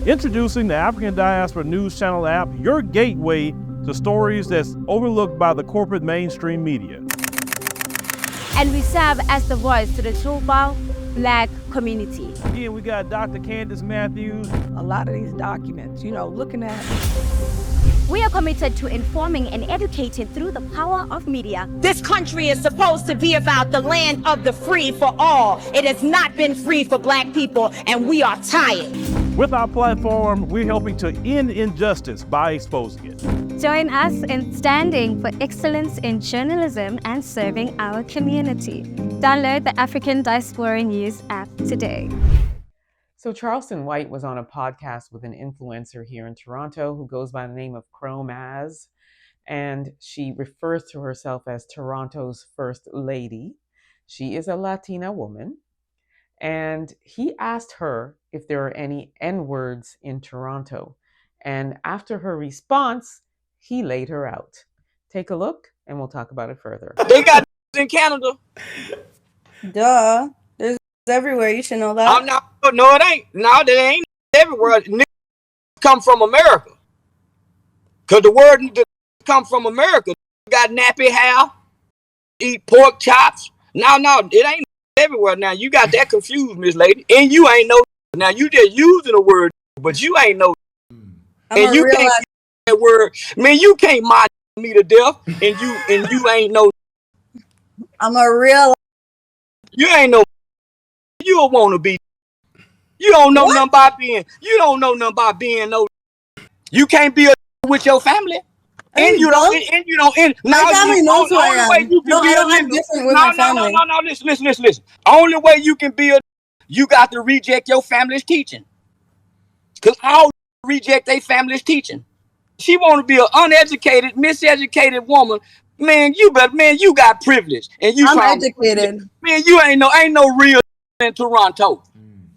Introducing the African Diaspora News Channel app, your gateway to stories that's overlooked by the corporate mainstream media. And we serve as the voice to the global Black community. Again, we got Dr. Candace Matthews. A lot of these documents, looking at. We are committed to informing and educating through the power of media. This country is supposed to be about the land of the free for all. It has not been free for Black people, and we are tired. With our platform, we're helping to end injustice by exposing it. Join us in standing for excellence in journalism and serving our community. Download the African Diaspora News app today. So Charleston White was on a podcast with an influencer here in Toronto who goes by the name of Chromaz, and she refers to herself as Toronto's First Lady. She is a Latina woman, and he asked her if there are any N-words in Toronto. And after her response, he laid her out. Take a look, and we'll talk about it further. They got in Canada. Duh. There's everywhere. You should know that. I'm not. No, it ain't. No, they ain't everywhere. Niggas come from America. Because the word come from America. Got nappy hair, eat pork chops. No, it ain't everywhere. Now, you got that confused, Miss Lady. And you ain't know. Now, you just using the word, but you ain't know. And you can't use that word. Man, you can't mock me to death, and you ain't know. I'm a real. You ain't know. You don't want to be. You don't know nothing about being. You don't know nothing about being no. You can't be a with your family, and you don't. And you don't. And now my family knows who I am. Way you can no, be I don't have different with my family. No. Listen. Only way you can be a. You got to reject your family's teaching, because all reject their family's teaching. She want to be an uneducated, miseducated woman. Man, you got privilege, and you. I'm educated. Man, you ain't no real in Toronto.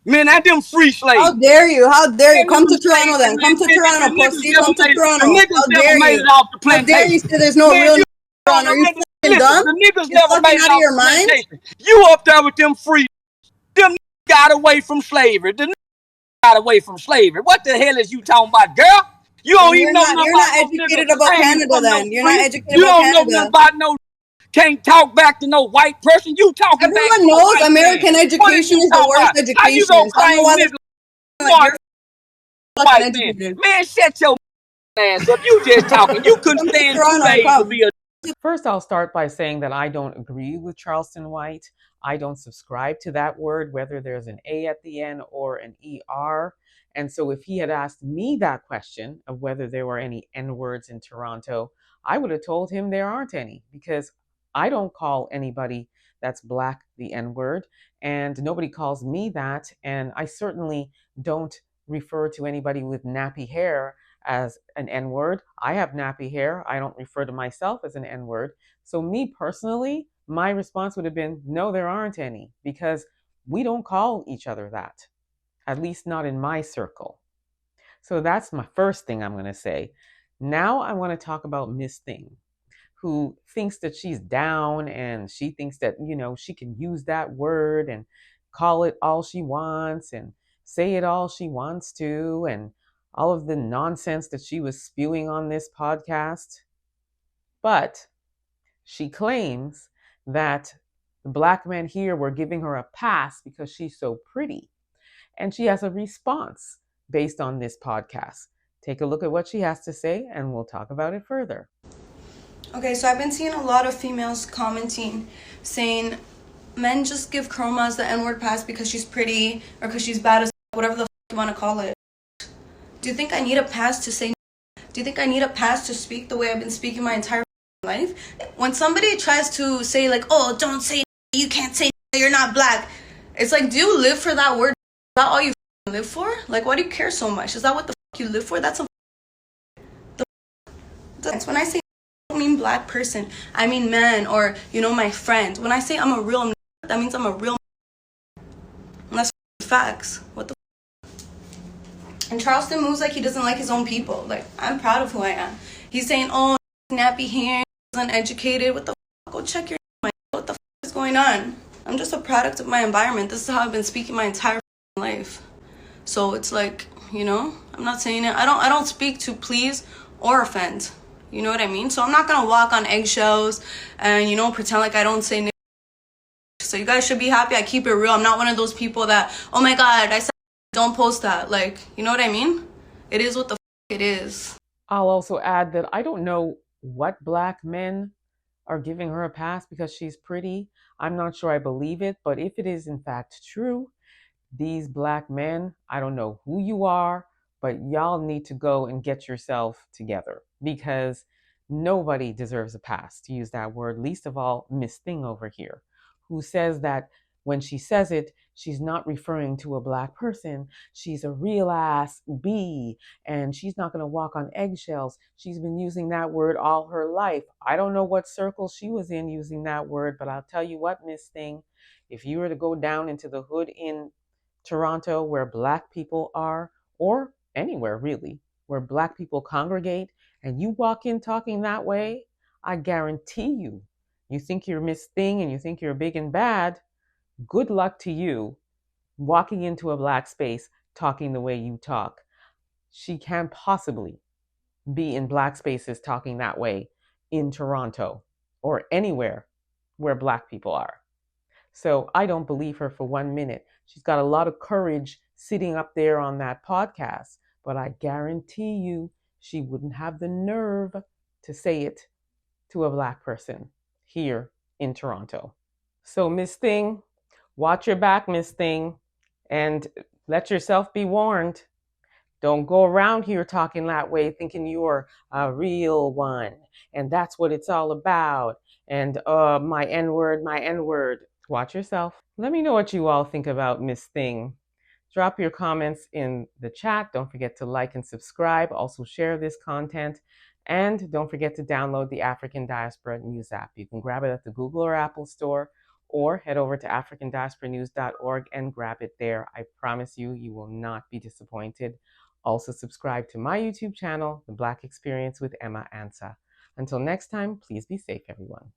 Man, that them free slaves. How dare you? Come to Toronto then. Come to Toronto, pussy. Come to Toronto. How dare you? How dare you say there's no real Toronto? Are you fucking dumb? The niggas never made it out your mind. You up there with them free. Them got away from slavery. The got away from slavery. What the hell is you talking about, girl? You don't even know nothing about. You're not educated about Canada then. You're not educated about Canada. You don't know nothing about no. Can't talk back to no white person. You talking Everyone back to knows American education is the worst education. How you gonna claim white man, shut your ass up. You just talking. You couldn't stand 2 days to be a. First, I'll start by saying that I don't agree with Charleston White. I don't subscribe to that word, whether there's an A at the end or an ER. And so if he had asked me that question of whether there were any N-words in Toronto, I would have told him there aren't any, because I don't call anybody that's Black the N-word, and nobody calls me that. And I certainly don't refer to anybody with nappy hair as an N-word. I have nappy hair. I don't refer to myself as an N-word. So me personally, my response would have been, no, there aren't any, because we don't call each other that, at least not in my circle. So that's my first thing I'm going to say. Now I want to talk about Miss Thing, who thinks that she's down, and she thinks that, she can use that word and call it all she wants and say it all she wants to, and all of the nonsense that she was spewing on this podcast. But she claims that the Black men here were giving her a pass because she's so pretty. And she has a response based on this podcast. Take a look at what she has to say, and we'll talk about it further. Okay, so I've been seeing a lot of females commenting saying men just give Chromaz the N-word pass because she's pretty or because she's bad as whatever the you want to call it. Do you think I need a pass to say? Do you think I need a pass to speak the way I've been speaking my entire life? When somebody tries to say like, oh, don't say, you can't say, you're not Black. It's like, do you live for that word? Is that all you live for? Like, why do you care so much? Is that what the you live for? That's when I say I don't mean Black person, I mean man, or my friend. When I say I'm a real man, that means I'm a real man. And that's facts. What the And Charleston moves like he doesn't like his own people. Like, I'm proud of who I am. He's saying, oh, nappy hair, uneducated. What the go check your what the is going on? I'm just a product of my environment. This is how I've been speaking my entire life. So it's like, you know, I'm not saying it. I don't speak to please or offend. You know what I mean? So I'm not gonna walk on eggshells and, you know, pretend like I don't say nigga. So you guys should be happy I keep it real. I'm not one of those people that, oh my God, I said don't post that. Like, you know what I mean? It is what the it is. I'll also add that I don't know what black men are giving her a pass because she's pretty. I'm not sure I believe it, but if it is in fact true, these black men, I don't know who you are, but y'all need to go and get yourself together, because nobody deserves a pass, to use that word, least of all Miss Thing over here, who says that when she says it, she's not referring to a black person. She's a real ass bee, and she's not going to walk on eggshells. She's been using that word all her life. I don't know what circle she was in using that word, but I'll tell you what, Miss Thing, if you were to go down into the hood in Toronto where black people are, or anywhere really, where black people congregate, and you walk in talking that way, I guarantee you, you think you're Miss Thing and you think you're big and bad, good luck to you walking into a black space talking the way you talk. She can't possibly be in black spaces talking that way in Toronto or anywhere where black people are. So I don't believe her for 1 minute. She's got a lot of courage sitting up there on that podcast, but I guarantee you she wouldn't have the nerve to say it to a black person here in Toronto. So Miss Thing, watch your back, Miss Thing, and let yourself be warned. Don't go around here talking that way thinking you're a real one and that's what it's all about. And my N-word, my N-word. Watch yourself. Let me know what you all think about Miss Thing. Drop your comments in the chat. Don't forget to like and subscribe. Also share this content. And don't forget to download the African Diaspora News app. You can grab it at the Google or Apple store, or head over to africandiasporanews.org and grab it there. I promise you, you will not be disappointed. Also subscribe to my YouTube channel, The Black Experience with Emma Ansah. Until next time, please be safe, everyone.